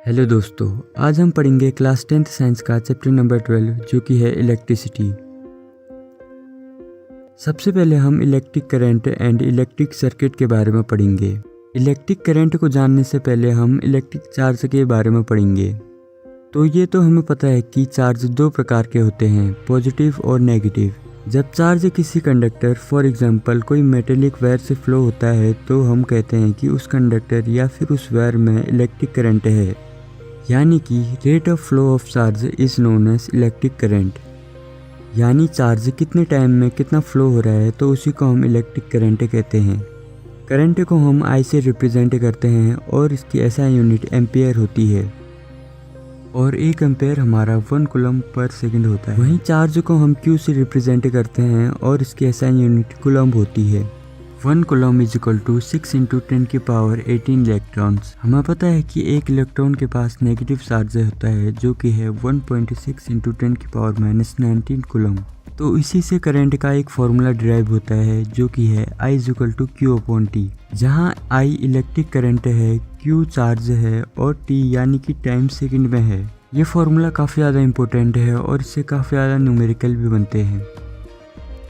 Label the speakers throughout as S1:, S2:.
S1: Hello दोस्तों, आज हम पढ़ेंगे क्लास 10th साइंस का चैप्टर नंबर 12 जो कि है इलेक्ट्रिसिटी। सबसे पहले हम electric current and electric circuit के बारे में पढ़ेंगे। इलेक्ट्रिक करंट को जानने से पहले हम इलेक्ट्रिक चार्ज के बारे में पढ़ेंगे। तो ये तो हमें पता है कि चार्ज दो प्रकार के होते हैं, पॉजिटिव और नेगेटिव। जब चार्ज किसी कंडक्टर फॉर एग्जांपल कोई मेटेलिक वायर से फ्लो होता है तो हम कहते हैं कि उस कंडक्टर या फिर उस वायर में इलेक्ट्रिक करंट है, यानी कि rate of flow of charge is known as electric current. यानी चार्ज कितने टाइम में कितना फ्लो हो रहा है तो उसी को हम इलेक्ट्रिक करंट कहते हैं। करंट को हम आई से रिप्रेजेंट करते हैं और इसकी एसआई यूनिट एम्पियर होती है और 1 एम्पियर हमारा 1 कूलम पर सेकंड होता है। वहीं चार्ज को हम क्यू से रिप्रेजेंट करते हैं और इसकी एसआई यूनिट कूलम होती है। 1 coulomb is equal to 6 × 10⁻18 electrons. हमें पता है कि एक इलेक्ट्रॉन के पास नेगेटिव चार्ज होता है जो कि है 1.6 × 10⁻19 कूलम। तो इसी से करंट का एक फॉर्मूला डिराइव होता है जो कि है I is equal to Q/T, जहाँ I इलेक्ट्रिक करंट है, Q चार्ज है और T यानी कि टाइम सेकंड में है। ये फॉर्मूला काफ़ी ज़्यादा इंपॉर्टेंट है और इससे काफ़ी ज़्यादा न्यूमेरिकल भी बनते हैं।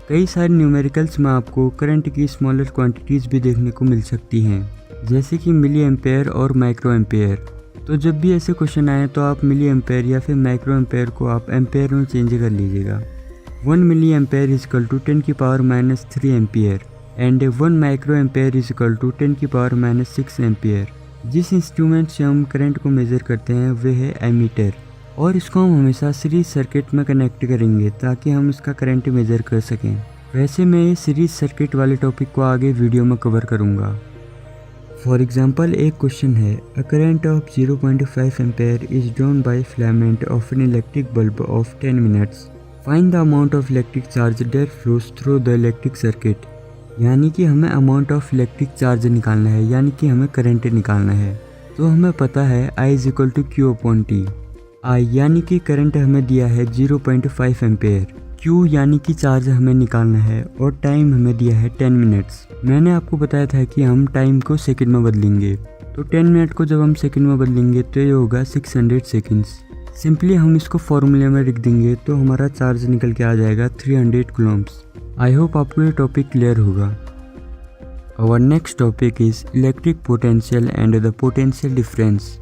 S1: कई सारे न्यूमेरिकल्स में आपको करंट की स्मॉलर क्वांटिटीज़ भी देखने को मिल सकती हैं, जैसे कि मिली एम्पेयर और माइक्रो एम्पेयर। तो जब भी ऐसे क्वेश्चन आए तो आप मिली एम्पेयर या फिर माइक्रो एम्पेयर को आप एम्पेयर में चेंज कर लीजिएगा। 1 milli ampere is equal to 10⁻³ ampere and 1 micro ampere is equal to 10⁻6 ampere. जिस इंस्ट्रूमेंट से हम करंट को मेज़र करते हैं वह है एमीटर, और इसको हम हमेशा सीरीज सर्किट में कनेक्ट करेंगे ताकि हम इसका करंट मेज़र कर सकें। वैसे मैं ये सीरीज सर्किट वाले टॉपिक को आगे वीडियो में कवर करूँगा। फॉर एग्जांपल एक क्वेश्चन है, अ current of 0.5 ampere is drawn by filament of an electric bulb of 10 minutes. Find the amount of electric charge that flows through the electric circuit. यानी कि हमें amount of electric charge निकालना है, यानी कि हमें करंट निकालना है। तो हमें पता है I is equal to Q/T। I यानी कि करंट हमें दिया है 0.5 एम्पेयर, Q यानी कि चार्ज हमें निकालना है और टाइम हमें दिया है 10 मिनट्स। मैंने आपको बताया था कि हम टाइम को सेकंड में बदलेंगे, तो 10 मिनट को जब हम सेकंड में बदलेंगे तो ये होगा 600 सेकंड्स। सिंपली हम इसको फॉर्मूले में लिख देंगे तो हमारा चार्ज निकल के आ जाएगा 300 कूलम्स। आई होप आपको ये टॉपिक क्लियर होगा। Our next topic is electric potential and the potential difference.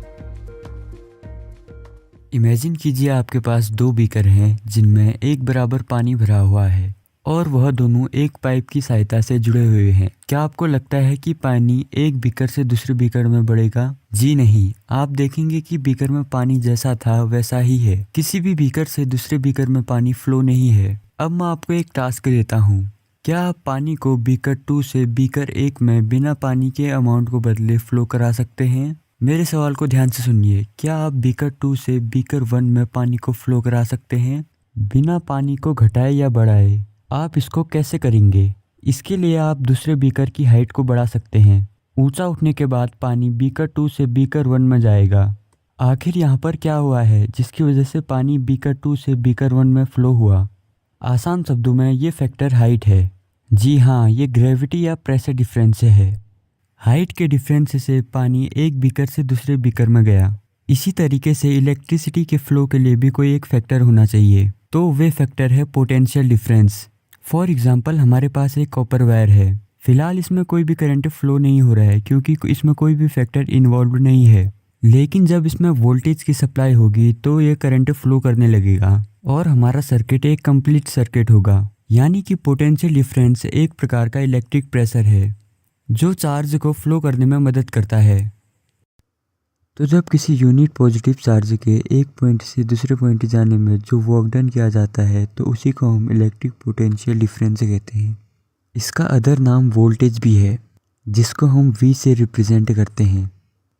S1: Imagine कीजिए आपके पास 2 बीकर हैं जिनमें एक बराबर पानी भरा हुआ है और वह दोनों एक पाइप की सहायता से जुड़े हुए हैं। क्या आपको लगता है कि पानी एक बीकर से दूसरे बीकर में बढ़ेगा? जी नहीं, आप देखेंगे कि बीकर में पानी जैसा था वैसा ही है। किसी भी बीकर से दूसरे बीकर में पानी फ्लो नहीं है। अब मैं आपको एक टास्क देता हूँ। क्या आप पानी को बीकर 2 से बीकर 1 में बिना पानी के अमाउंट को बदले फ्लो करा सकते हैं? मेरे सवाल को ध्यान से सुनिए। क्या आप बीकर 2 से बीकर 1 में पानी को फ्लो करा सकते हैं बिना पानी को घटाए या बढ़ाए? आप इसको कैसे करेंगे? इसके लिए आप दूसरे बीकर की हाइट को बढ़ा सकते हैं। ऊंचा उठने के बाद पानी बीकर 2 से बीकर 1 में जाएगा। आखिर यहाँ पर क्या हुआ है जिसकी वजह से पानी बीकर 2 से बीकर 1 में फ्लो हुआ? आसान शब्दों में ये फैक्टर हाइट है। जी हाँ, ये ग्रेविटी या प्रेशर डिफरेंस है। हाइट के डिफरेंस से पानी एक बीकर से दूसरे बीकर में गया। इसी तरीके से इलेक्ट्रिसिटी के फ्लो के लिए भी कोई एक फैक्टर होना चाहिए, तो वे फैक्टर है पोटेंशियल डिफरेंस। फॉर एग्जांपल हमारे पास एक कॉपर वायर है। फिलहाल इसमें कोई भी करंट फ्लो नहीं हो रहा है क्योंकि इसमें कोई भी फैक्टर इन्वॉल्व नहीं है, लेकिन जब इसमें वोल्टेज की सप्लाई होगी तो ये करंट फ्लो करने लगेगा और हमारा सर्किट एक कंप्लीट सर्किट होगा। यानी कि पोटेंशियल डिफरेंस एक प्रकार का इलेक्ट्रिक प्रेशर है जो चार्ज को फ्लो करने में मदद करता है। तो जब किसी यूनिट पॉजिटिव चार्ज के एक पॉइंट से दूसरे पॉइंट जाने में जो वर्क डन किया जाता है तो उसी को हम इलेक्ट्रिक पोटेंशियल डिफरेंस कहते हैं। इसका अदर नाम वोल्टेज भी है जिसको हम V से रिप्रेजेंट करते हैं।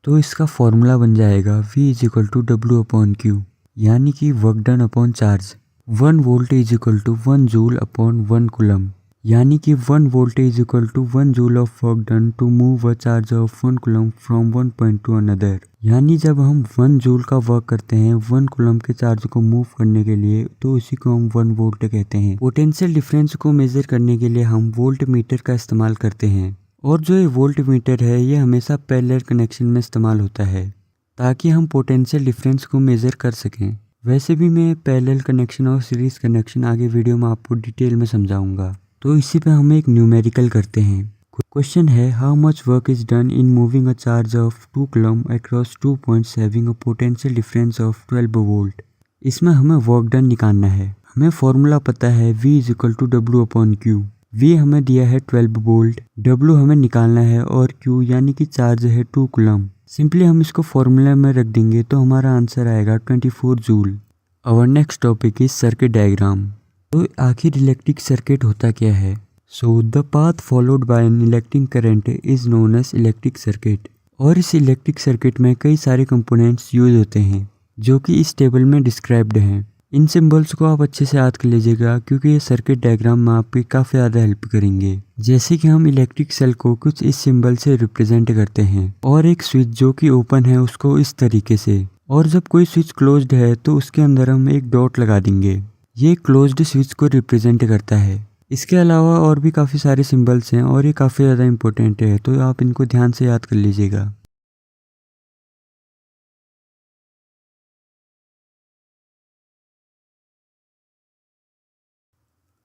S1: तो इसका फॉर्मूला बन जाएगा V is equal to W/Q, यानी कि work done upon charge. 1 volt is equal to 1 joule upon 1 coulomb, यानी कि 1 volt is equal to 1 joule of work done to move a charge of 1 coulomb from 1 point to another. यानी जब हम 1 joule का work करते हैं 1 coulomb के charge को मूव करने के लिए तो उसी को हम 1 वोल्ट कहते हैं। पोटेंशियल डिफरेंस को मेजर करने के लिए हम वोल्ट मीटर का इस्तेमाल करते हैं और जो ये वोल्ट मीटर है ये हमेशा पैरेलल कनेक्शन में इस्तेमाल होता है। ताकि हम पोटेंशियल डिफरेंस को मेज़र कर सकें। वैसे भी मैं पैरेलल कनेक्शन और सीरीज़ कनेक्शन आगे वीडियो में आपको डिटेल में समझाऊंगा। तो इसी पे हम एक न्यूमेरिकल करते हैं। क्वेश्चन है, how much work is done in moving a charge of 2 coulomb across 2 points having a potential difference of 12 volt. इसमें हमें वर्क डन निकालना है। हमें फॉर्मूला पता है V = W/Q। V हमें दिया है 12 वोल्ट, W हमें निकालना है और Q यानी कि चार्ज है 2 कूलम। सिंपली हम इसको फॉर्मूला में रख देंगे तो हमारा आंसर आएगा 24 joule. Our next topic is circuit diagram. तो आखिर इलेक्ट्रिक सर्किट होता क्या है? So the path followed by an electric current is known as electric circuit. और इस इलेक्ट्रिक सर्किट में कई सारे कंपोनेंट्स यूज होते हैं जो कि इस टेबल में डिस्क्राइब्ड हैं। इन सिंबल्स को आप अच्छे से याद कर लीजिएगा क्योंकि ये सर्किट डायग्राम में आपकी काफ़ी ज़्यादा हेल्प करेंगे। जैसे कि हम इलेक्ट्रिक सेल को कुछ इस सिंबल से रिप्रेजेंट करते हैं और एक स्विच जो कि ओपन है उसको इस तरीके से, और जब कोई स्विच क्लोज्ड है तो उसके अंदर हम एक डॉट लगा देंगे। ये क्लोज्ड स्विच को रिप्रेजेंट करता है। इसके अलावा और भी काफ़ी सारे सिंबल्स हैं और ये काफ़ी ज़्यादा इंपॉर्टेंट है, तो आप इनको ध्यान से याद कर लीजिएगा।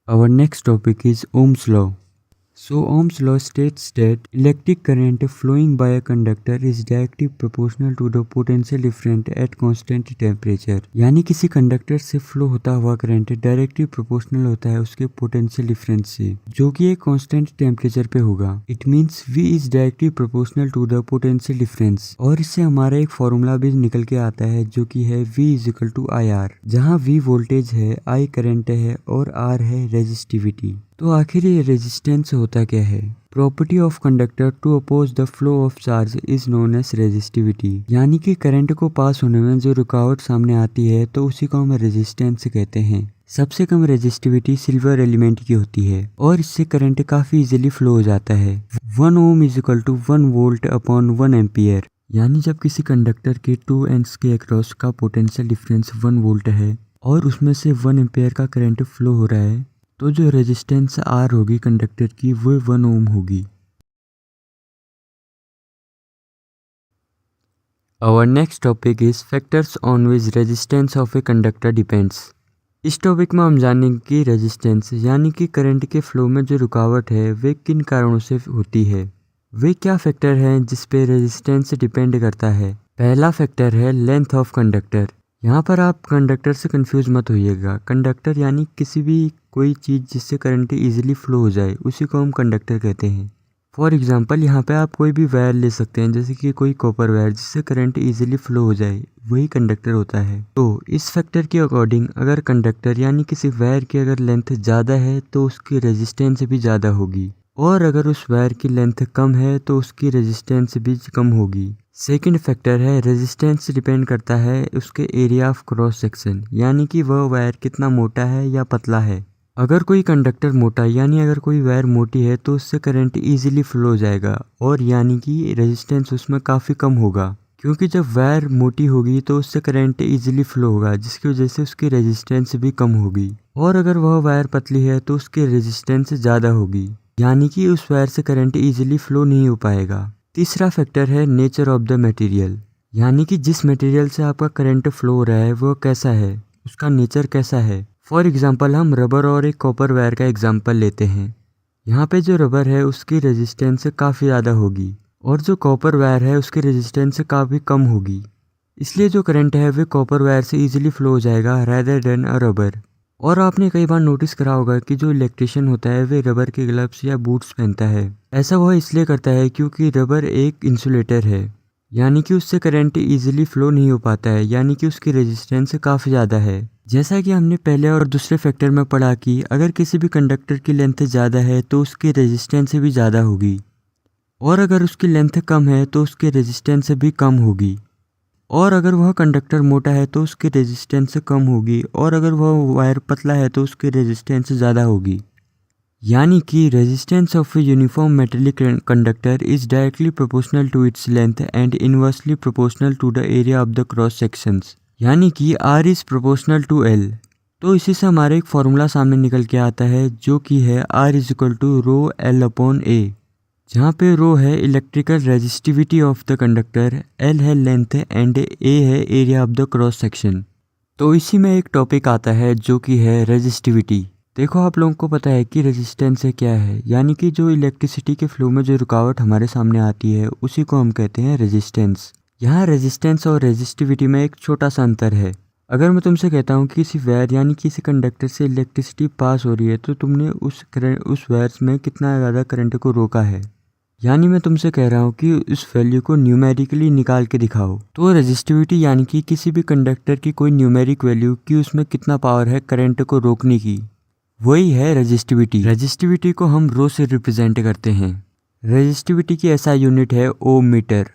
S1: Our next topic is Ohm's law. So Ohm's law states that electric current flowing by a conductor is directly proportional to the potential difference at constant temperature। यानी किसी कंडक्टर से फ्लो होता हुआ करंट डायरेक्टली प्रोपोर्शनल होता है उसके potential difference से, जो कि एक कांस्टेंट टेम्परेचर पे होगा। It means V is directly proportional to the potential difference. और इससे हमारा एक फॉर्मूला भी निकल के आता है जो कि है V = IR, जहाँ V वोल्टेज है, I करंट है और R है रेजिस्टिविटी। तो आखिर ये रेजिस्टेंस होता क्या है? Property of conductor to oppose the flow of charge is known as resistivity. यानी कि करंट को पास होने में जो रुकावट सामने आती है तो उसी को हम रेजिस्टेंस कहते हैं। सबसे कम रेजिस्टिविटी सिल्वर एलिमेंट की होती है और इससे करंट काफी इजीली फ्लो हो जाता है। 1 ओम = 1 वोल्ट अपॉन 1 एम्पियर। यानी जब किसी कंडक्टर के 2 एंड्स के अक्रॉस का पोटेंशियल डिफरेंस 1 वोल्ट है और उसमें से 1 एम्पियर का करंट फ्लो हो रहा है, तो जो रेजिस्टेंस R होगी कंडक्टर की वो 1 ओम होगी। Our next topic is factors on which resistance of a conductor depends. इस टॉपिक में हम जानेंगे कि रेजिस्टेंस यानी कि करंट के फ्लो में जो रुकावट है वे किन कारणों से होती है। वे क्या फैक्टर हैं जिस पे रेजिस्टेंस डिपेंड करता है? पहला फैक्टर है लेंथ ऑफ कंडक्टर। यहाँ पर आप कंडक्टर से कंफ्यूज मत होइएगा। कंडक्टर यानी किसी भी कोई चीज़ जिससे करंट इजीली फ्लो हो जाए उसी को हम कंडक्टर कहते हैं। फॉर एग्जांपल यहाँ पे आप कोई भी वायर ले सकते हैं, जैसे कि कोई कॉपर वायर जिससे करंट इजीली फ्लो हो जाए, वही कंडक्टर होता है। तो इस फैक्टर के अकॉर्डिंग अगर कंडक्टर यानी किसी वायर की अगर लेंथ ज़्यादा है तो उसकी रेजिस्टेंस भी ज़्यादा होगी, और अगर उस वायर की लेंथ कम है तो उसकी रेजिस्टेंस भी कम होगी। सेकंड फैक्टर है रेजिस्टेंस डिपेंड करता है उसके एरिया ऑफ क्रॉस सेक्शन, यानी कि वह वायर कितना मोटा है या पतला है। अगर कोई कंडक्टर मोटा यानी अगर कोई वायर मोटी है तो उससे करंट इजीली फ्लो हो जाएगा, और यानी कि रेजिस्टेंस उसमें काफ़ी कम होगा, क्योंकि जब वायर मोटी होगी तो उससे करंट इजीली फ्लो होगा जिसकी वजह से उसकी रेजिस्टेंस भी कम होगी। और अगर वह वायर पतली है तो उसकी रेजिस्टेंस ज़्यादा होगी, यानी कि उस वायर से करंट इजीली फ्लो नहीं हो पाएगा। तीसरा फैक्टर है नेचर ऑफ द मटेरियल, यानी कि जिस मटेरियल से आपका करंट फ्लो हो रहा है वो कैसा है, उसका नेचर कैसा है। फॉर एग्जांपल हम रबर और एक कॉपर वायर का एग्जांपल लेते हैं। यहाँ पे जो रबर है उसकी रेजिस्टेंस काफ़ी ज़्यादा होगी और जो कॉपर वायर है उसकी रेजिस्टेंस काफ़ी कम होगी, इसलिए जो करंट है वो कॉपर वायर से इजीली फ्लो हो जाएगा रेदर देन अ रबर। और आपने कई बार नोटिस करा होगा कि जो इलेक्ट्रिशियन होता है वे रबर के ग्लव्स या बूट्स पहनता है। ऐसा वह इसलिए करता है क्योंकि रबर एक इंसुलेटर है, यानी कि उससे करंट इजीली फ्लो नहीं हो पाता है, यानी कि उसकी रेजिस्टेंस काफ़ी ज़्यादा है। जैसा कि हमने पहले और दूसरे फैक्टर में पढ़ा कि अगर किसी भी कंडक्टर की लेंथ ज़्यादा है तो उसकी रेजिस्टेंस भी ज़्यादा होगी, और अगर उसकी लेंथ कम है तो उसकी रेजिस्टेंस भी कम होगी, और अगर वह कंडक्टर मोटा है तो उसकी रेजिस्टेंस कम होगी, और अगर वह वायर पतला है तो उसकी रेजिस्टेंस ज़्यादा होगी। यानी कि resistance of a uniform metallic conductor is directly proportional to its length and inversely proportional to the area of the cross sections, यानी कि R is proportional to L। तो इसी से हमारा एक फॉर्मूला सामने निकल के आता है जो कि है R = ρ L/A, जहाँ पे रो है electrical resistivity of the conductor, L है लेंथ एंड ए है area of the cross section. तो इसी में एक टॉपिक आता है जो कि है रेजिस्टिविटी। देखो आप लोगों को पता है कि रेजिस्टेंस है क्या है, यानी कि जो इलेक्ट्रिसिटी के फ्लो में जो रुकावट हमारे सामने आती है उसी को हम कहते हैं रेजिस्टेंस। यहाँ रेजिस्टेंस और रेजिस्टिविटी में एक छोटा सा अंतर है। अगर मैं तुमसे कहता हूँ कि किसी वायर यानी किसी कंडक्टर से इलेक्ट्रिसिटी पास हो रही है तो तुमने उस वायर में कितना ज़्यादा करंट को रोका है, यानी मैं तुमसे कह रहा हूँ कि उस वैल्यू को न्यूमेरिकली निकाल के दिखाओ। तो रेजिस्टिविटी यानी कि किसी भी कंडक्टर की कोई न्यूमेरिक वैल्यू कि उसमें कितना पावर है करंट को रोकने की, वही है रेजिस्टिविटी। रेजिस्टिविटी को हम रो से रिप्रेजेंट करते हैं। रेजिस्टिविटी की ऐसा यूनिट है ओम मीटर।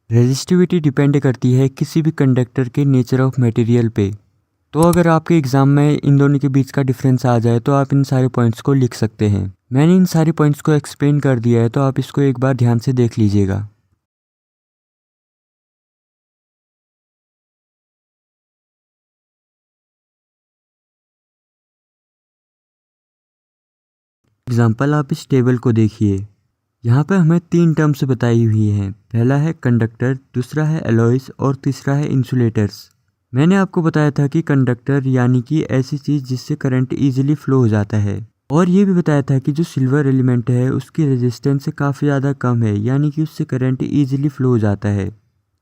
S1: रेजिस्टिविटी डिपेंड करती है किसी भी कंडक्टर के नेचर ऑफ मटेरियल पे। तो अगर आपके एग्जाम में इन दोनों के बीच का डिफरेंस आ जाए तो आप इन सारे पॉइंट्स को लिख सकते हैं। मैंने इन सारे पॉइंट्स को एक्सप्लेन कर दिया है, तो आप इसको एक बार ध्यान से देख लीजिएगा। एग्जाम्पल आप इस टेबल को देखिए। यहाँ पे हमें 3 टर्म्स बताई हुई हैं। पहला है कंडक्टर, दूसरा है एलॉयज और तीसरा है इंसुलेटर्स। मैंने आपको बताया था कि कंडक्टर यानी कि ऐसी चीज़ जिससे करंट इजीली फ्लो हो जाता है, और ये भी बताया था कि जो सिल्वर एलिमेंट है उसकी रेजिस्टेंस से काफ़ी ज़्यादा कम है, यानी कि उससे करंट इजीली फ्लो हो जाता है,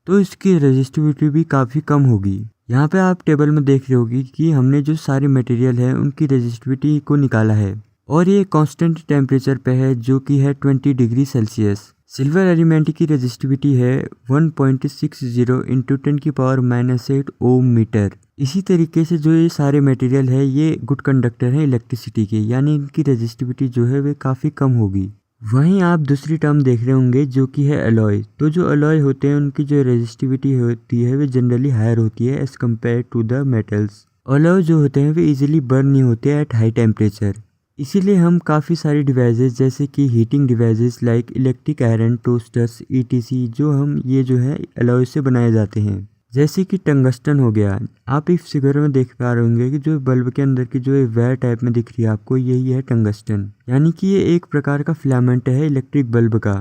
S1: तो इसकी रेजिस्टिविटी भी काफ़ी कम होगी। यहाँ पे आप टेबल में देख रहे होगी कि हमने जो सारे मटेरियल है उनकी रेजिस्टिविटी को निकाला है, और ये कांस्टेंट टेम्परेचर पे है जो कि है 20 डिग्री सेल्सियस। सिल्वर एलिमेंट की रेजिस्टिविटी है 1.60 इंटू 10⁻⁻8 ओम मीटर। इसी तरीके से जो ये सारे मटेरियल है ये गुड कंडक्टर हैं इलेक्ट्रिसिटी के, यानी इनकी रेजिस्टिविटी जो है वे काफ़ी कम होगी। वहीं आप दूसरी टर्म देख रहे होंगे जो कि है अलॉय। तो जो अलॉय होते हैं उनकी जो रेजिस्टिविटी होती है वे जनरली हायर होती है as compare to the metals. Alloy जो होते हैं वे इजीली बर्न नहीं होते एट हाई टेम्परेचर, इसीलिए हम काफ़ी सारी डिवाइसेस जैसे कि heating devices like electric iron, toasters, etc जो हम ये जो है अलॉय से बनाए जाते हैं। जैसे कि टंगस्टन हो गया। आप इस फिगर में देख पा रहे होंगे कि जो बल्ब के अंदर की जो वायर टाइप में दिख रही है आपको, यही है टंगस्टन, यानी कि ये एक प्रकार का फिलामेंट है इलेक्ट्रिक बल्ब का।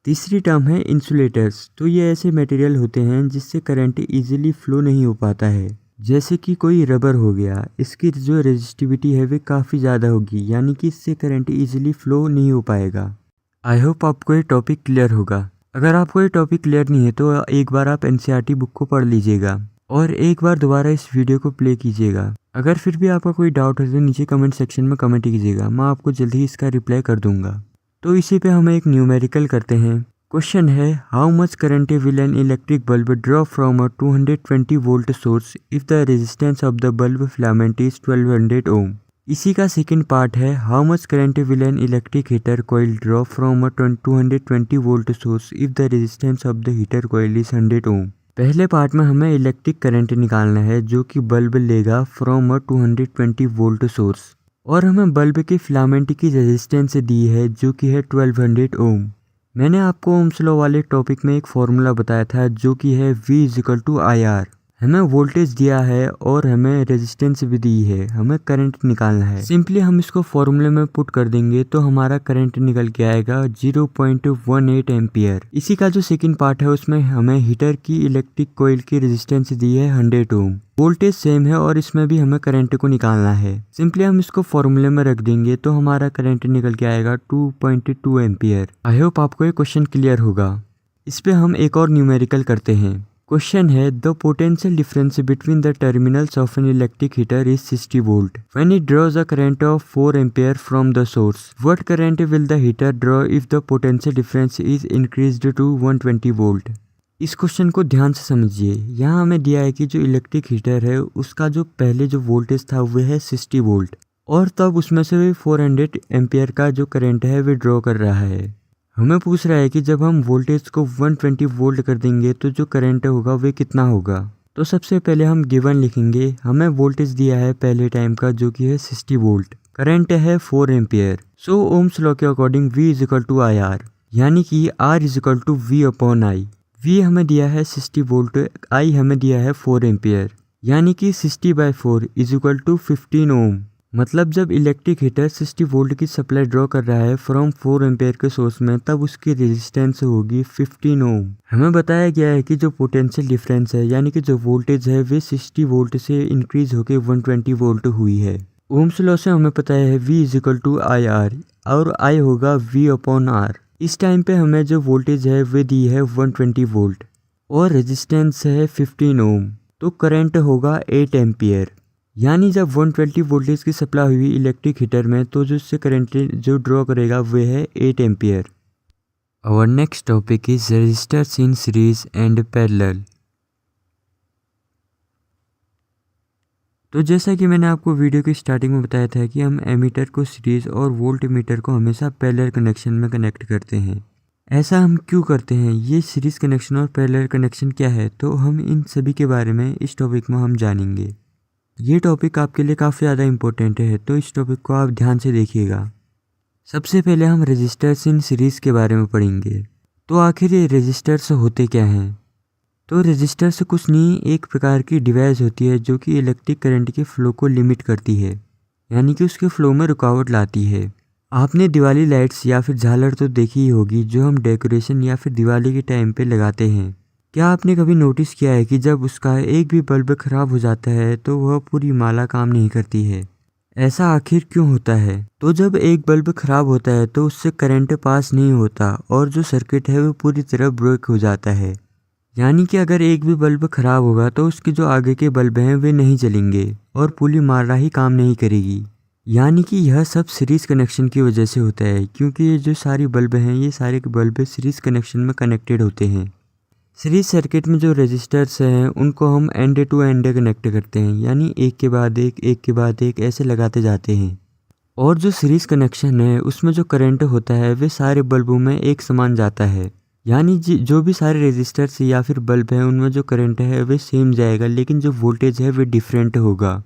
S1: तीसरी टर्म है इंसुलेटर्स। तो ये ऐसे मटेरियल होते हैं जिससे करंट इजीली फ्लो नहीं हो पाता है, जैसे कि कोई रबर हो गया। इसकी जो रेजिस्टिविटी है वे काफ़ी ज़्यादा होगी, यानी कि इससे करंट इजीली फ्लो नहीं हो पाएगा। आई होप आपको ये टॉपिक क्लियर होगा। अगर आपको ये टॉपिक क्लियर नहीं है तो एक बार आप एनसीईआरटी बुक को पढ़ लीजिएगा और एक बार दोबारा इस वीडियो को प्ले कीजिएगा। अगर फिर भी आपका कोई डाउट है तो नीचे कमेंट सेक्शन में कमेंट कीजिएगा, मैं आपको जल्दी ही इसका रिप्लाई कर दूंगा। तो इसी पे हम एक न्यूमेरिकल करते हैं। क्वेश्चन है how much current will an electric bulb draw from a 220 volt source if the resistance of the bulb filament is 1200 ओम। इसी का सेकंड पार्ट है how much current will an electric heater coil draw from a 220 volt source if the resistance of the heater coil is 100 ओम। पहले part में हमें electric current निकालना है जो कि बल्ब लेगा फ्रॉम अ 220 वोल्ट सोर्स, और हमें बल्ब के फिलामेंट की रेजिस्टेंस दी है जो कि है 1200 ओम। मैंने आपको ओम्स लॉ वाले टॉपिक में एक फॉर्मूला बताया था जो कि है V=IR। हमें वोल्टेज दिया है और हमें रेजिस्टेंस भी दी है, हमें करंट निकालना है। सिंपली हम इसको फॉर्मूले में पुट कर देंगे तो हमारा करंट निकल के आएगा 0.18 एम्पियर। इसी का जो सेकंड पार्ट है उसमें हमें हीटर की इलेक्ट्रिक कॉइल की रेजिस्टेंस दी है 100 ओम। वोल्टेज सेम है और इसमें भी हमें करंट को निकालना है। सिंपली हम इसको फॉर्मूले में रख देंगे तो हमारा करंट निकल के आएगा 2.2 एम्पियर। आई होप आपको ये क्वेश्चन क्लियर होगा। इस पे हम एक और न्यूमेरिकल करते हैं। क्वेश्चन है the potential difference between the terminals of an electric heater is 60 volt when it draws a current of 4 ampere from the source. What current will the heater draw if the potential difference is increased to 120 volt. इस question को ध्यान से समझिए। यहाँ हमें दिया है कि जो इलेक्ट्रिक हीटर है उसका जो पहले जो वोल्टेज था वो है 60 वोल्ट, और तब उसमें से 400 एम्पियर का जो करंट है वे ड्रॉ कर रहा है। हमें पूछ रहा है कि जब हम वोल्टेज को 120 वोल्ट कर देंगे तो जो करंट होगा वे कितना होगा। तो सबसे पहले हम गिवन लिखेंगे। हमें वोल्टेज दिया है पहले टाइम का जो कि है 60 वोल्ट, करंट है 4 एम्पियर। सो ओम्स लॉ के अकॉर्डिंग V=IR, यानी कि R=V/I। V हमें दिया है 60 वोल्ट, I हमें दिया है 4 एम्पियर, यानी कि 60/4 = 15 ओम। मतलब जब इलेक्ट्रिक हीटर 60 वोल्ट की सप्लाई ड्रॉ कर रहा है फ्रॉम 4 एम्पेयर के सोर्स में, तब उसकी रेजिस्टेंस होगी 15 ओम। हमें बताया गया है कि जो पोटेंशियल डिफरेंस है यानी कि जो वोल्टेज है वे 60 वोल्ट से इंक्रीज होकर 120 वोल्ट हुई है। ओम्स लॉ से हमें पता है V is to I R, और I होगा V अपॉन आर। इस टाइम पे हमें जो वोल्टेज है वे दी है 120 वोल्ट और रेजिस्टेंस है 15 ओम, तो करंट होगा 8 एम्पियर। यानी जब 120 वोल्टेज की सप्लाई हुई इलेक्ट्रिक हीटर में, तो जो उससे करंट जो ड्रॉ करेगा वे है 8 ampere. Our next topic is resistors in series and parallel. तो जैसा कि मैंने आपको वीडियो की स्टार्टिंग में बताया था कि हम एमीटर को सीरीज और वोल्ट मीटर को हमेशा पैरेलल कनेक्शन में कनेक्ट करते हैं। ऐसा हम क्यों करते हैं, ये सीरीज कनेक्शन और पैरेलल कनेक्शन क्या है, तो हम इन सभी के बारे में इस टॉपिक में हम जानेंगे। ये टॉपिक आपके लिए काफ़ी ज़्यादा इम्पोर्टेंट है, तो इस टॉपिक को आप ध्यान से देखिएगा। सबसे पहले हम रेजिस्टर्स इन सीरीज़ के बारे में पढ़ेंगे। तो आखिर ये रेजिस्टर्स होते क्या हैं? तो रेजिस्टर्स कुछ नहीं, एक प्रकार की डिवाइस होती है जो कि इलेक्ट्रिक करंट के फ्लो को लिमिट करती है, यानी कि उसके फ्लो में रुकावट लाती है। आपने दिवाली लाइट्स या फिर झालर तो देखी ही होगी, जो हम डेकोरेशन या फिर दिवाली के टाइम पे लगाते हैं। क्या आपने कभी नोटिस किया है कि जब उसका एक भी बल्ब खराब हो जाता है तो वह पूरी माला काम नहीं करती है? ऐसा आखिर क्यों होता है? तो जब एक बल्ब खराब होता है तो उससे करंट पास नहीं होता और जो सर्किट है वो पूरी तरह ब्रेक हो जाता है। यानी कि अगर एक भी बल्ब खराब होगा तो उसके जो आगे के बल्ब हैं वे नहीं चलेंगे और पूरी माला ही काम नहीं करेगी। यानी कि यह सब सीरीज कनेक्शन की वजह से होता है, क्योंकि ये जो सारी बल्ब हैं ये सारे के बल्ब सीरीज कनेक्शन में कनेक्टेड होते हैं। सीरीज सर्किट में जो रेजिस्टर्स हैं उनको हम एंड टू एंड कनेक्ट करते हैं, यानी एक के बाद एक ऐसे लगाते जाते हैं। और जो सीरीज कनेक्शन है उसमें जो करंट होता है वे सारे बल्बों में एक समान जाता है। यानी जो भी सारे रेजिस्टर्स या फिर बल्ब हैं उनमें जो करंट है वे सेम जाएगा, लेकिन जो वोल्टेज है वे डिफरेंट होगा।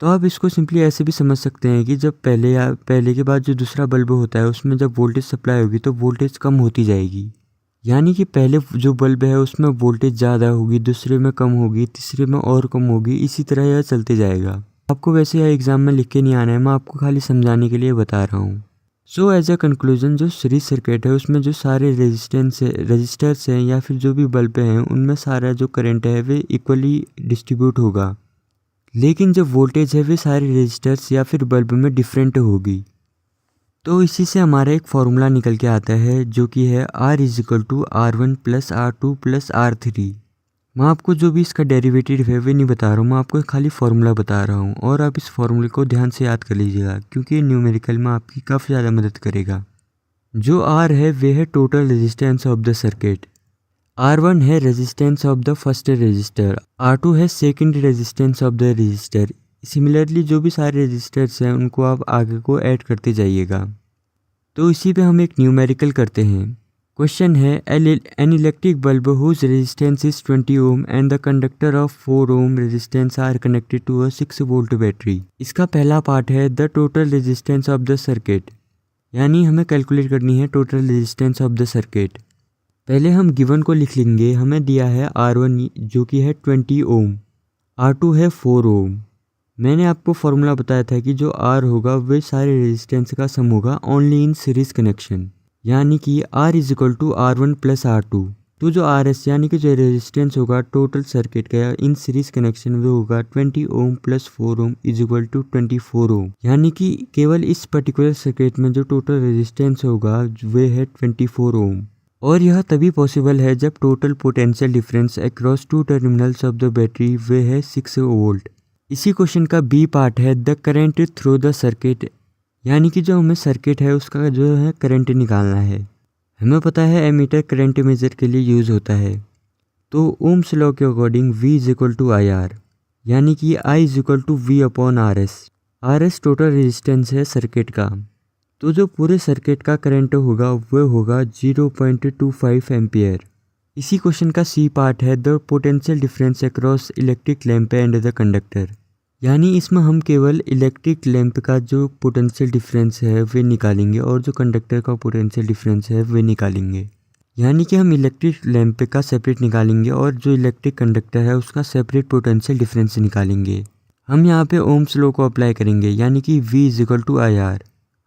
S1: तो आप इसको सिंपली ऐसे भी समझ सकते हैं कि जब पहले के बाद जो दूसरा बल्ब होता है उसमें जब वोल्टेज सप्लाई होगी तो वोल्टेज कम होती जाएगी। यानी कि पहले जो बल्ब है उसमें वोल्टेज ज़्यादा होगी, दूसरे में कम होगी, तीसरे में और कम होगी, इसी तरह यह चलते जाएगा। आपको वैसे यह एग्जाम में लिख के नहीं आना है, मैं आपको खाली समझाने के लिए बता रहा हूँ। सो एज अ कंक्लूजन, जो सीरीज सर्किट है उसमें जो सारे रजिस्टर्स हैं या फिर जो भी बल्ब हैं उनमें सारा जो करंट है वे इक्वली डिस्ट्रीब्यूट होगा, लेकिन जो वोल्टेज है वे सारे रजिस्टर्स या फिर बल्ब में डिफरेंट होगी। तो इसी से हमारा एक फॉर्मूला निकल के आता है जो कि है R is equal to R1 plus R2 plus R3। मैं आपको जो भी इसका डेरिवेटिव है वे नहीं बता रहा हूँ, मैं आपको खाली फार्मूला बता रहा हूँ और आप इस फार्मूले को ध्यान से याद कर लीजिएगा, क्योंकि ये न्यूमेरिकल में आपकी काफ़ी ज़्यादा मदद करेगा। जो R है वे है total resistance of the circuit, R1 है resistance of the first resistor, R2 है second resistance of the resistor. Similarly जो भी सारे रजिस्टर्स हैं उनको आप आगे को ऐड करते जाइएगा। तो इसी पे हम एक न्यूमेरिकल करते हैं। क्वेश्चन है an electric bulb whose resistance is 20 ohm and the conductor of 4 ohm resistance are connected to a 6 volt battery. इसका पहला पार्ट है the total resistance of the circuit, यानी हमें कैलकुलेट करनी है total resistance of the circuit. पहले हम given को लिख लेंगे। हमें दिया है R1 जो कि है 20 ओम, R2 है 4 ओम। मैंने आपको फॉर्मूला बताया था कि जो R होगा वे सारे रेजिस्टेंस का सम होगा ओनली इन सीरीज कनेक्शन, यानी कि R is equal to R1 plus R2। तो जो RS यानी कि जो रेजिस्टेंस होगा टोटल सर्किट का इन सीरीज कनेक्शन में होगा 20 ohm plus 4 ohm is equal to 24 ohm. यानी कि केवल इस पर्टिकुलर सर्किट में जो टोटल रेजिस्टेंस होगा वे है 24 ओम। और यह तभी पॉसिबल है जब total potential difference across two terminals of the battery वे है 6 वोल्ट। इसी क्वेश्चन का बी पार्ट है the current through the circuit, यानी कि जो हमें सर्किट है उसका जो है करंट निकालना है। हमें पता है एमीटर करंट मेजर के लिए यूज़ होता है। तो ओम्स लॉ के according V is equal to I R, यानी कि I is equal to V upon R as total resistance है सर्किट का। तो जो पूरे सर्किट का करंट होगा वह होगा 0.25 एम्पियर। इसी क्वेश्चन का सी पार्ट है the potential difference across electric lamp and the conductor, यानी इसमें हम केवल इलेक्ट्रिक लैंप का जो पोटेंशियल डिफरेंस है वे निकालेंगे और जो कंडक्टर का पोटेंशियल डिफरेंस है वे निकालेंगे। यानी कि हम इलेक्ट्रिक लैंप का सेपरेट निकालेंगे और जो इलेक्ट्रिक कंडक्टर है उसका सेपरेट पोटेंशियल डिफरेंस निकालेंगे। हम यहाँ पे ओम्स लॉ को अप्लाई करेंगे, यानी कि V = IR।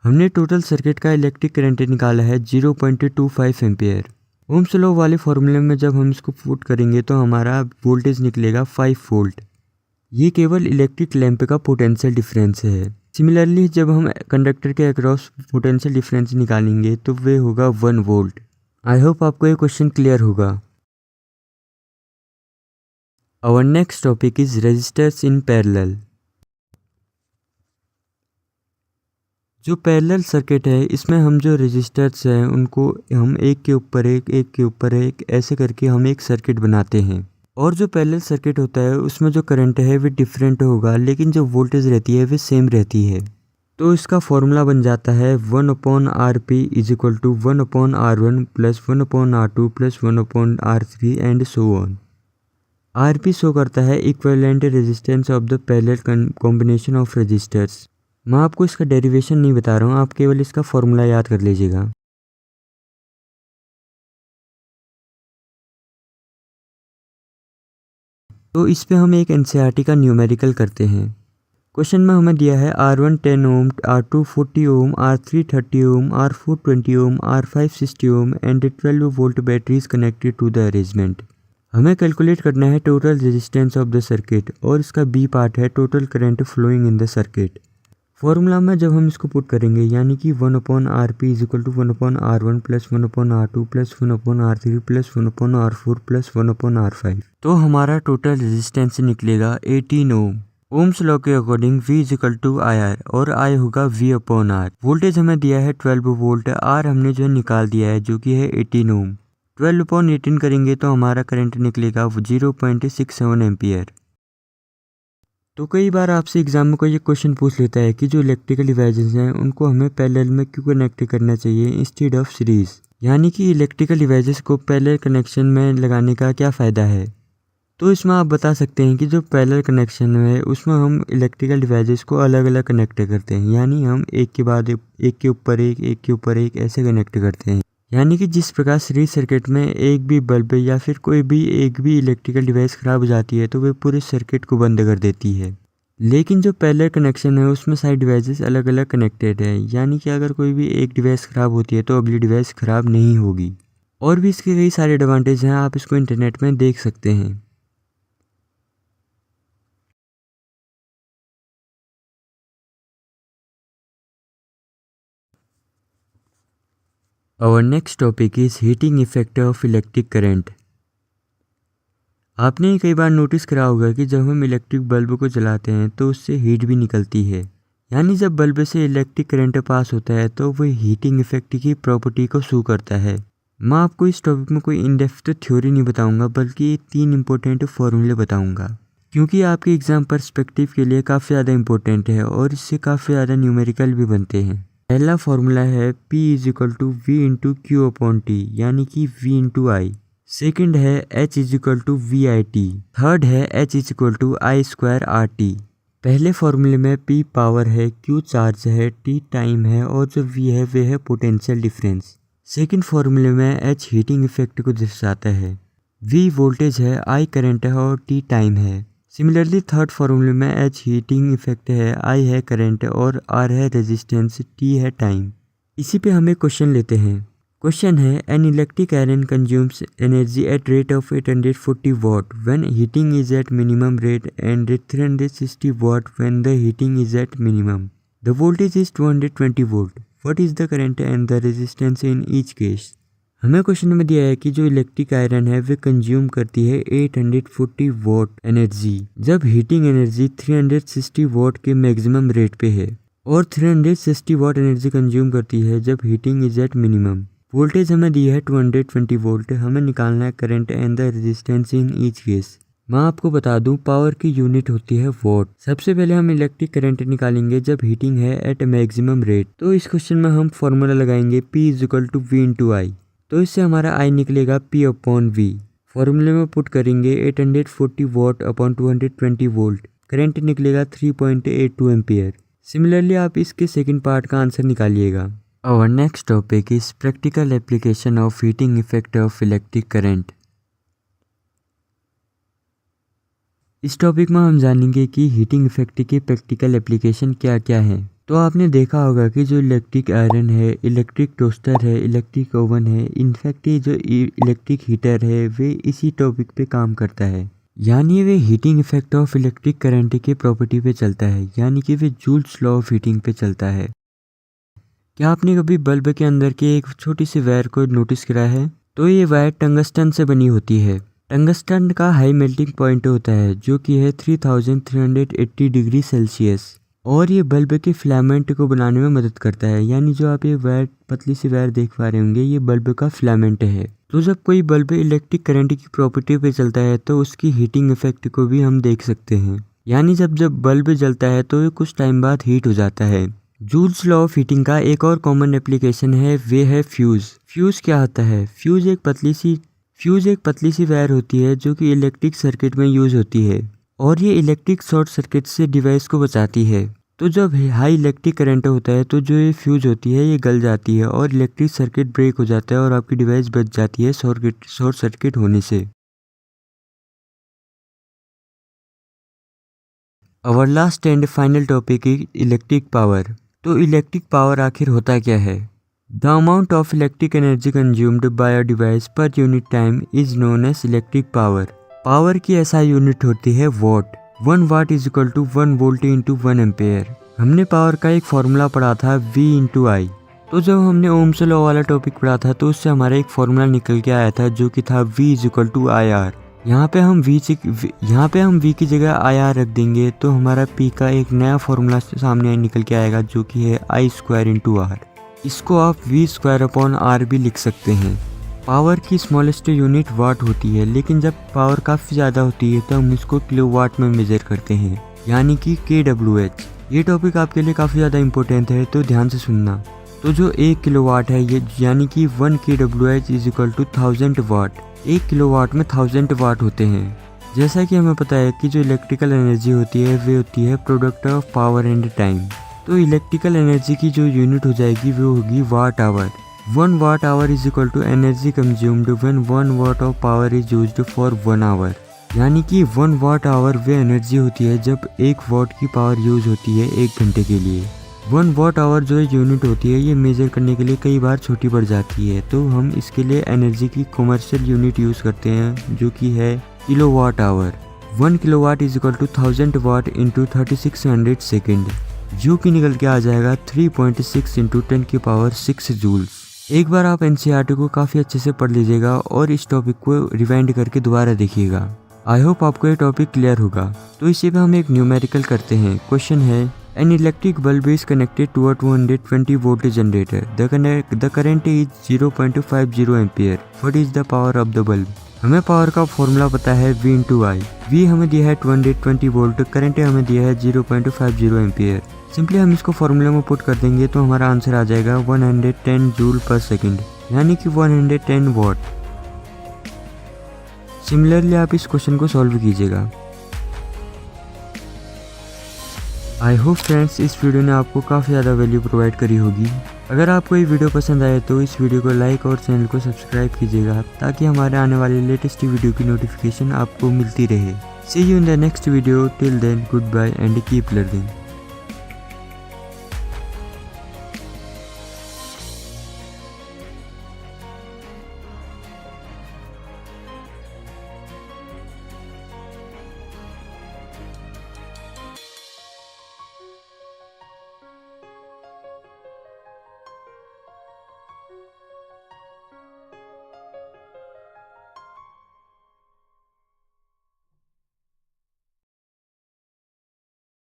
S1: हमने टोटल सर्किट का इलेक्ट्रिक करंट निकाला है 0.25 एम्पियर। ओम्स लॉ वाले फॉर्मूले में जब हम इसको पुट करेंगे तो हमारा वोल्टेज निकलेगा 5 वोल्ट। ये केवल इलेक्ट्रिक लैंप का पोटेंशियल डिफरेंस है। सिमिलरली जब हम कंडक्टर के अक्रॉस पोटेंशियल डिफरेंस निकालेंगे तो वे होगा 1 वोल्ट। आई होप आपको ये क्वेश्चन क्लियर होगा। Our next topic is resistors in parallel. जो पैरेलल सर्किट है इसमें हम जो रेजिस्टर्स हैं उनको हम एक के ऊपर एक ऐसे करके हम एक सर्किट बनाते हैं। और जो पैरेलल सर्किट होता है उसमें जो करंट है वो डिफरेंट होगा, लेकिन जो वोल्टेज रहती है वो सेम रहती है। तो इसका फॉर्मूला बन जाता है 1/RP = 1/R1 + 1/R2 + 1/R3 and so on. RP show करता है equivalent resistance of the parallel combination of resistors. मैं आपको इसका डेरिवेशन नहीं बता रहा हूँ, आप केवल इसका फॉर्मूला याद कर लीजिएगा। तो इस पे हम एक NCERT का न्यूमेरिकल करते हैं। क्वेश्चन में हमें दिया है R1 10 ohm, R2 40 ohm, R3 30 ohm, R4 20 ohm, R5 60 ohm and 12 volt battery is connected to the arrangement. हमें कैलकुलेट करना है total resistance of the circuit और इसका B पार्ट है total current flowing in the circuit. Formula में जब हम इसको पुट करेंगे यानी कि 1/RP = 1/R1 + 1/R2 + 1/R3 + 1/R4 + 1/R5, तो हमारा टोटल रेजिस्टेंस निकलेगा 18 ओम। ओम्स लॉ के अकॉर्डिंग V = IR और I होगा V/R। वोल्टेज हमें दिया है 12 वोल्ट, R हमने जो निकाल दिया है जो कि है 18 ओम। 12/18 करेंगे तो हमारा करंट निकलेगा 0.67 एम्पियर। तो कई बार आपसे एग्जाम में कोई ये क्वेश्चन पूछ लेता है कि जो इलेक्ट्रिकल डिवाइसेस हैं उनको हमें पैरेलल में क्यों कनेक्ट करना चाहिए इंस्टेड ऑफ सीरीज, यानी कि इलेक्ट्रिकल डिवाइसेस को पैरेलल कनेक्शन में लगाने का क्या फ़ायदा है। तो इसमें आप बता सकते हैं कि जो पैरेलल कनेक्शन है उसमें हम इलेक्ट्रिकल डिवाइसेस को अलग अलग कनेक्ट करते हैं, यानी हम एक के बाद एक के ऊपर एक ऐसे कनेक्ट करते हैं। यानी कि जिस प्रकार सीरीज सर्किट में एक भी बल्ब या फिर कोई भी एक भी इलेक्ट्रिकल डिवाइस ख़राब हो जाती है तो वे पूरे सर्किट को बंद कर देती है। लेकिन जो पैरेलल कनेक्शन है उसमें सारी डिवाइसेस अलग अलग कनेक्टेड है, यानी कि अगर कोई भी एक डिवाइस ख़राब होती है तो अगली डिवाइस ख़राब नहीं होगी। और भी इसके कई सारे एडवांटेज हैं, आप इसको इंटरनेट में देख सकते हैं। Our next topic is heating effect of electric current। आपने कई बार नोटिस करा होगा कि जब हम इलेक्ट्रिक बल्ब को जलाते हैं तो उससे हीट भी निकलती है, यानी जब बल्ब से इलेक्ट्रिक करंट पास होता है तो वह हीटिंग इफेक्ट की प्रॉपर्टी को शो करता है। मैं आपको इस टॉपिक में कोई इन डेप्थ थ्योरी नहीं बताऊंगा, बल्कि 3 इंपॉर्टेंट फॉर्मूले बताऊंगा, क्योंकि आपके एग्जाम पर्सपेक्टिव के लिए काफ़ी ज़्यादा इंपॉर्टेंट है और इससे काफ़ी ज़्यादा न्यूमेरिकल भी बनते हैं। पहला फॉर्मूला है P = V × Q/T, यानी कि V × I। सेकंड है H = VIT। थर्ड है H = I²RT। पहले फॉर्मूले में P पावर है, Q चार्ज है, T टाइम है और जो V है वे है पोटेंशियल डिफरेंस। सेकंड फॉर्मूले में H हीटिंग इफेक्ट को दर्शाता है, V वोल्टेज है, I करंट है और T टाइम है। सिमिलरली थर्ड फॉर्मूले में H हीटिंग इफेक्ट है, I है करंट और R है रेजिस्टेंस, T है टाइम। इसी पे हम एक क्वेश्चन लेते हैं। क्वेश्चन है an electric iron consumes energy at rate of 840 watt when heating is at minimum rate and 360 watt when the heating is at minimum. The voltage is 220 volt. What is the current and the resistance in each case. हमें question में दिया है कि जो electric iron है वे consume करती है 840 what energy जब हीटिंग एनर्जी 360 वॉट के मैक्सिमम रेट पे है, और 360 वॉट एनर्जी कंज्यूम करती है जब heating is at minimum. Voltage हमें दी है 220 वोल्ट। हमें निकालना है current and the resistance in each case. मैं आपको बता दूं पावर की यूनिट होती है वॉट। सबसे पहले हम इलेक्ट्रिक करंट निकालेंगे जब हीटिंग है एट मैक्सिमम रेट। तो इस क्वेश्चन में हम फॉर्मूला लगाएंगे P = V × I। तो इससे हमारा I निकलेगा P/V। फॉर्मूले में पुट करेंगे 840 वॉट अपॉन 220 वोल्ट। करंट निकलेगा 3.82 एम्पियर। सिमिलरली आप इसके सेकंड पार्ट का answer निकालिएगा। Our next topic is practical application of heating effect of electric current। इस टॉपिक में हम जानेंगे कि हीटिंग इफेक्ट के प्रैक्टिकल एप्लीकेशन क्या क्या हैं। तो आपने देखा होगा कि जो इलेक्ट्रिक आयरन है, इलेक्ट्रिक टोस्टर है, इलेक्ट्रिक ओवन है, इनफैक्ट ये जो इलेक्ट्रिक हीटर है वे इसी टॉपिक पे काम करता है। यानी वे heating effect of electric current के प्रॉपर्टी पे चलता है, यानी कि वे जूल्स लॉ ऑफ हीटिंग पे चलता है। क्या आपने कभी बल्ब के अंदर के एक छोटी सी वायर को नोटिस करा है? तो ये वायर टंगस्टन से बनी होती है। टंगस्टन का हाई मेल्टिंग पॉइंट होता है जो कि है 3380 डिग्री सेल्सियस, और ये बल्ब के फिलामेंट को बनाने में मदद करता है। यानी जो आप ये वायर, पतली सी वायर देख पा रहे होंगे, ये बल्ब का फिलामेंट है। तो जब कोई बल्ब इलेक्ट्रिक करंट की प्रॉपर्टी पे चलता है तो उसकी हीटिंग इफेक्ट को भी हम देख सकते हैं। यानी जब बल्ब जलता है तो ये कुछ टाइम बाद हीट हो जाता है। जूल्स लॉ ऑफ हीटिंग का एक और कॉमन एप्लीकेशन है, वे है फ्यूज। फ्यूज क्या होता है? फ्यूज एक पतली सी वायर होती है जो कि इलेक्ट्रिक सर्किट में यूज होती है, और ये इलेक्ट्रिक शॉर्ट सर्किट से डिवाइस को बचाती है। तो जब हाई इलेक्ट्रिक करंट होता है तो जो ये फ्यूज होती है ये गल जाती है और इलेक्ट्रिक सर्किट ब्रेक हो जाता है और आपकी डिवाइस बच जाती है शॉर्ट सर्किट होने से। Our last and final topic is electric power. तो इलेक्ट्रिक पावर आखिर होता क्या है? The amount of electric energy consumed by a device per unit time is known as electric power. Power की ऐसा यूनिट होती है watt. 1 watt is equal to 1 volt into 1 ampere. हमने पावर का एक फॉर्मूला पढ़ा था V इंटू आई। तो जब हमने ओम्स लॉ वाला टॉपिक पढ़ा था तो उससे हमारा एक फॉर्मूला निकल के आया था जो कि था V is equal to I R. यहाँ पे हम V की जगह आई आर रख देंगे तो हमारा P का एक नया फॉर्मूला सामने निकल के आएगा जो कि है आई स्क्वायर इंटू आर। इसको आप V स्क्वायर अपॉन आर भी लिख सकते हैं। पावर की स्मॉलेस्ट यूनिट वाट होती है, लेकिन जब पावर काफ़ी ज़्यादा होती है तो हम इसको किलोवाट में मेजर करते हैं, यानी कि kWh। ये टॉपिक आपके लिए काफ़ी ज़्यादा इंपॉर्टेंट है तो ध्यान से सुनना। तो जो 1 किलोवाट है ये, यानी कि 1 kWh is equal to 1000 watt. 1 kilowatt में 1000 वाट होते हैं। जैसा कि हमें पता है कि जो इलेक्ट्रिकल एनर्जी होती है वे होती है product of power and time. तो इलेक्ट्रिकल एनर्जी की जो यूनिट हो जाएगी वो होगी watt hour. 1 watt hour is equal to energy consumed when 1 watt of power is used for 1 hour। यानी कि 1 watt hour वे एनर्जी होती है जब 1 watt की पावर यूज होती है 1 घंटे के लिए। 1 watt hour जो यूनिट होती है ये मेजर करने के लिए कई बार छोटी पड़ जाती है, तो हम इसके लिए एनर्जी की कमर्शियल यूनिट यूज करते हैं जो कि है kilowatt hour. 1 kilowatt is equal to 1000 watt into 3600 second, जो कि निकल के आ जाएगा 3.6 इंटू 10 की पावर 6 जूल्स। एक बार आप एनसीईआरटी को काफ़ी अच्छे से पढ़ लीजिएगा और इस टॉपिक को रिवाइंड करके दोबारा देखिएगा। आई होप आपको ये टॉपिक क्लियर होगा। तो इसी पे हम एक न्यूमेरिकल करते हैं। क्वेश्चन है, an electric bulb is connected to a 220 volt generator. The current is 0.50 ampere. What is the power of the bulb? हमें पावर का फॉर्मूला पता है V इंटू आई। V हमें दिया है 220 वोल्ट, करंट हमें दिया है 0.50 एम्पियर। सिंपली हम इसको फॉर्मूले में पुट कर देंगे तो हमारा आंसर आ जाएगा 110 जूल पर सेकेंड, यानी कि 110 वॉट। सिमिलरली आप इस क्वेश्चन को सॉल्व कीजिएगा। आई होप फ्रेंड्स इस वीडियो ने आपको काफ़ी ज़्यादा वैल्यू प्रोवाइड करी होगी। अगर आपको ये वीडियो पसंद आए तो इस वीडियो को लाइक और चैनल को सब्सक्राइब कीजिएगा ताकि हमारे आने वाली लेटेस्ट वीडियो की नोटिफिकेशन आपको मिलती रहे। See you in the next video. Till then good bye and keep learning.